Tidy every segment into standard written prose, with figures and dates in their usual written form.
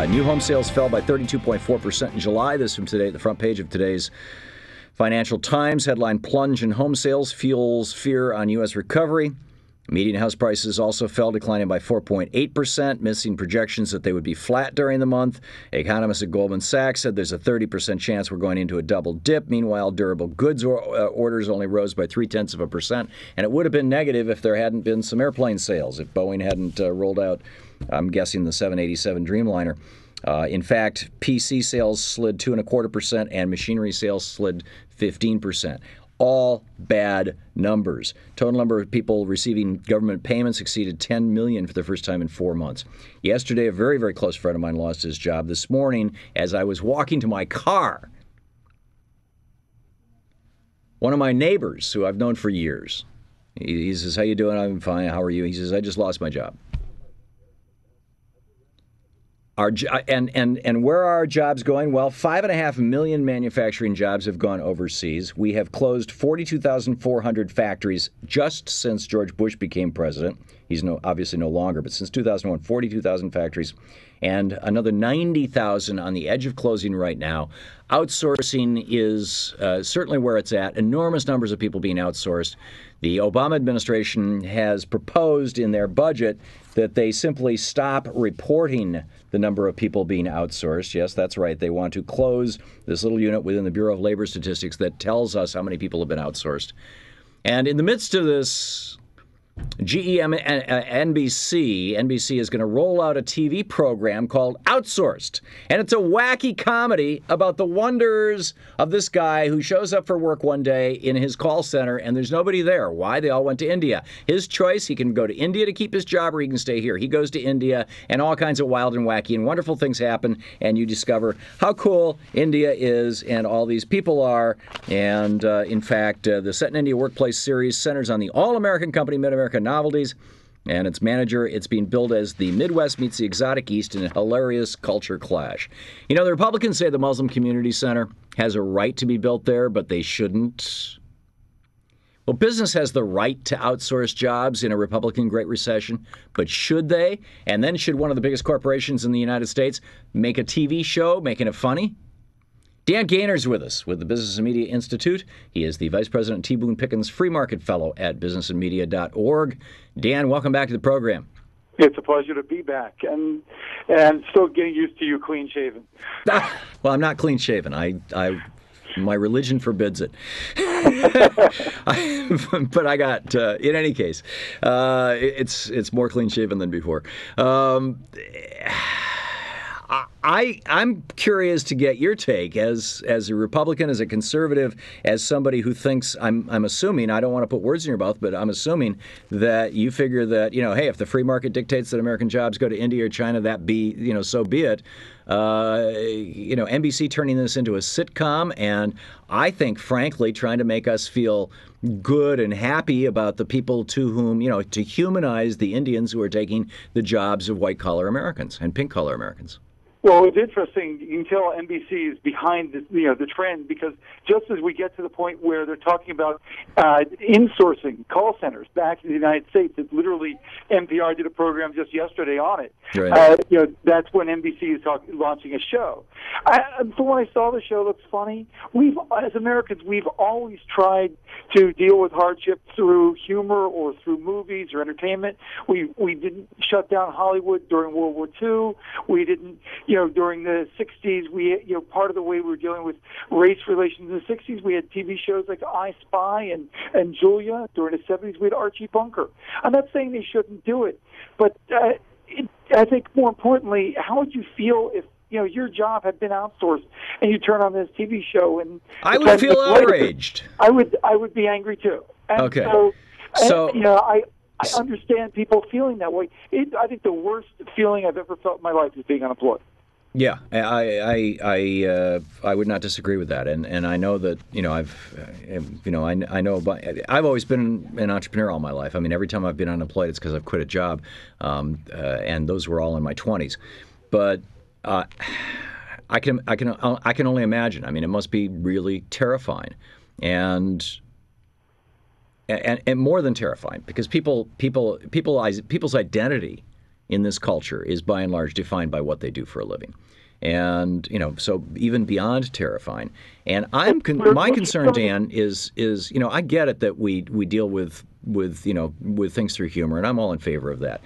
New home sales fell by 32.4% in July. This from today, the front page of today's Financial Times. Headline: Plunge in home sales fuels fear on U.S. recovery. Median house prices also fell, declining by 4.8%, missing projections that they would be flat during the month. Economists at Goldman Sachs said there's a 30% chance we're going into a double dip. Meanwhile, durable goods orders only rose by 0.3%, and it would have been negative if there hadn't been some airplane sales, if Boeing hadn't rolled out, I'm guessing, the 787 Dreamliner. In fact, PC sales slid 2.25%, and machinery sales slid 15%. All bad numbers. Total number of people receiving government payments exceeded 10 million for the first time in 4 months. Yesterday, a very, very close friend of mine lost his job. This morning, as I was walking to my car, one of my neighbors, who I've known for years, he says, "How you doing?" "I'm fine. How are you?" He says, "I just lost my job." And where are our jobs going? Well, 5.5 million manufacturing jobs have gone overseas. We have closed 42,400 factories just since George Bush became president. He's obviously no longer, but since 2001, 42,000 factories, and another 90,000 on the edge of closing right now. Outsourcing is certainly where it's at. Enormous numbers of people being outsourced. The Obama administration has proposed in their budget that they simply stop reporting the number of people being outsourced. Yes, that's right. They want to close this little unit within the Bureau of Labor Statistics that tells us how many people have been outsourced. And in the midst of this, NBC is going to roll out a TV program called Outsourced. And it's a wacky comedy about the wonders of this guy who shows up for work one day in his call center and there's nobody there. Why? They all went to India. His choice: he can go to India to keep his job or he can stay here. He goes to India and all kinds of wild and wacky and wonderful things happen, and you discover how cool India is and all these people are. And in fact, the Set in India Workplace series centers on the all-American company Mid-America Novelties and its manager. It's being billed as the Midwest meets the exotic East in a hilarious culture clash. You know, the Republicans say the Muslim Community Center has a right to be built there, but they shouldn't. Well, business has the right to outsource jobs in a Republican Great Recession, but should they? And then should one of the biggest corporations in the United States make a TV show making it funny? Dan Gaynor's with us with the Business and Media Institute. He is the Vice President T. Boone Pickens Free Market Fellow at businessandmedia.org. Dan, welcome back to the program. It's a pleasure to be back, and still getting used to you clean shaven. Well, I'm not clean shaven. My religion forbids it. But I got, in any case, it's more clean shaven than before. I'm curious to get your take as a Republican, as a conservative, as somebody who thinks, I'm assuming, I don't want to put words in your mouth, but I'm assuming that you figure that, hey, if the free market dictates that American jobs go to India or China, that be, so be it. NBC turning this into a sitcom, and I think, frankly, trying to make us feel good and happy about the people to whom, to humanize the Indians who are taking the jobs of white-collar Americans and pink-collar Americans. Well, it's interesting. You can tell NBC is behind the trend, because just as we get to the point where they're talking about insourcing call centers back in the United States, it's literally NPR did a program just yesterday on it. Right. That's when NBC is launching a show. So when I saw the show, it looks funny. As Americans, we've always tried to deal with hardship through humor or through movies or entertainment. We didn't shut down Hollywood during World War II. We didn't. During the 60s, part of the way we were dealing with race relations in the 60s, we had TV shows like I Spy and Julia. During the 70s, we had Archie Bunker. I'm not saying they shouldn't do it, but I think more importantly, how would you feel if your job had been outsourced and you turn on this TV show? And I would feel outraged. I would be angry too. And okay. So I understand people feeling that way. I think the worst feeling I've ever felt in my life is being unemployed. Yeah, I would not disagree with that, and I know that I've always been an entrepreneur all my life. I mean, every time I've been unemployed, it's because I've quit a job, and those were all in my 20s. But I can only imagine. I mean, it must be really terrifying, and more than terrifying, because people's identity in this culture is by and large defined by what they do for a living. And, so even beyond terrifying. And my concern, Dan, is, I get it that we deal with things through humor, and I'm all in favor of that.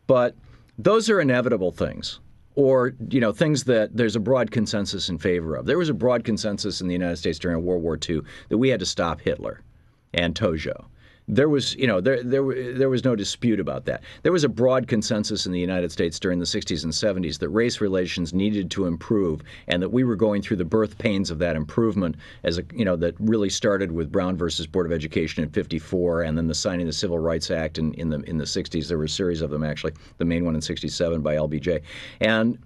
But those are inevitable things, or, things that there's a broad consensus in favor of. There was a broad consensus in the United States during World War II that we had to stop Hitler and Tojo. There was, there was no dispute about that. There was a broad consensus in the United States during the 60s and 70s that race relations needed to improve, and that we were going through the birth pains of that improvement that really started with Brown versus Board of Education in '54, and then the signing of the Civil Rights Act in the 60s. There were a series of them, actually. The main one in '67 by LBJ, and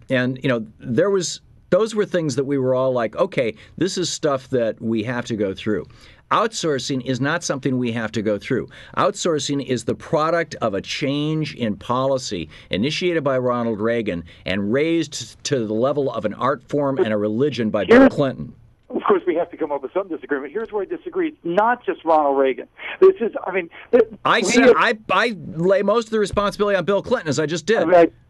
those were things that we were all like, okay, this is stuff that we have to go through. Outsourcing is not something we have to go through. Outsourcing is the product of a change in policy initiated by Ronald Reagan and raised to the level of an art form and a religion by Bill Clinton. Of course, we have to come up with some disagreement. Here's where I disagree. It's not just Ronald Reagan. This is, I lay most of the responsibility on Bill Clinton, as I just did.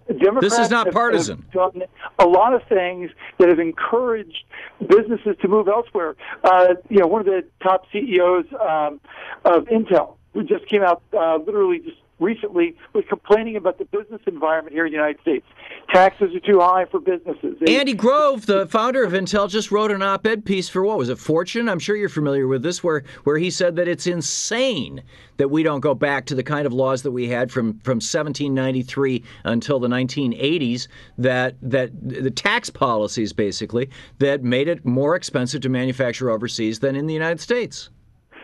Democrats this is not partisan. Have done a lot of things that have encouraged businesses to move elsewhere. One of the top CEOs of Intel, who just came out literally just recently, was complaining about the business environment here in the United States. Taxes are too high for businesses. Andy Grove, the founder of Intel, just wrote an op-ed piece for, what was it, Fortune? I'm sure you're familiar with this, where he said that it's insane that we don't go back to the kind of laws that we had from 1793 until the 1980s, that the tax policies, basically, that made it more expensive to manufacture overseas than in the United States.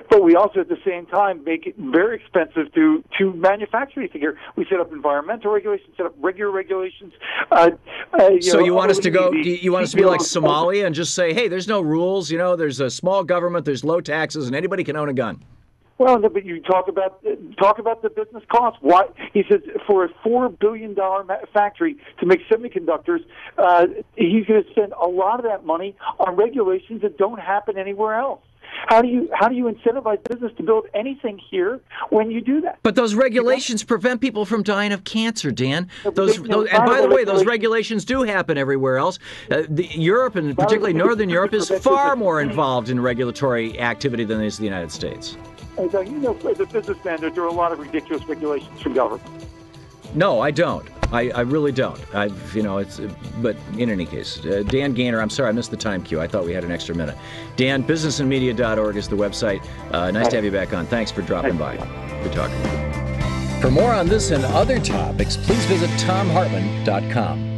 But we also, at the same time, make it very expensive to manufacture anything here. We set up environmental regulations, set up regular regulations. So you want us to go? You want us to be like Somalia and just say, "Hey, there's no rules. There's a small government, there's low taxes, and anybody can own a gun." Well, no, but you talk about the business costs. Why? He says for a $4 billion factory to make semiconductors, he's going to spend a lot of that money on regulations that don't happen anywhere else. How do you incentivize business to build anything here when you do that? But those regulations prevent people from dying of cancer, Dan. And by the way, those regulations do happen everywhere else. Europe, and particularly Northern Europe, is far more involved in regulatory activity than is the United States. As a businessman, there are a lot of ridiculous regulations from government. No, I don't. I really don't. But in any case, Dan Gaynor, I'm sorry I missed the time cue. I thought we had an extra minute. Dan, businessandmedia.org is the website. Nice to have you back on. Thanks for dropping by. Good talking. For more on this and other topics, please visit thomhartmann.com.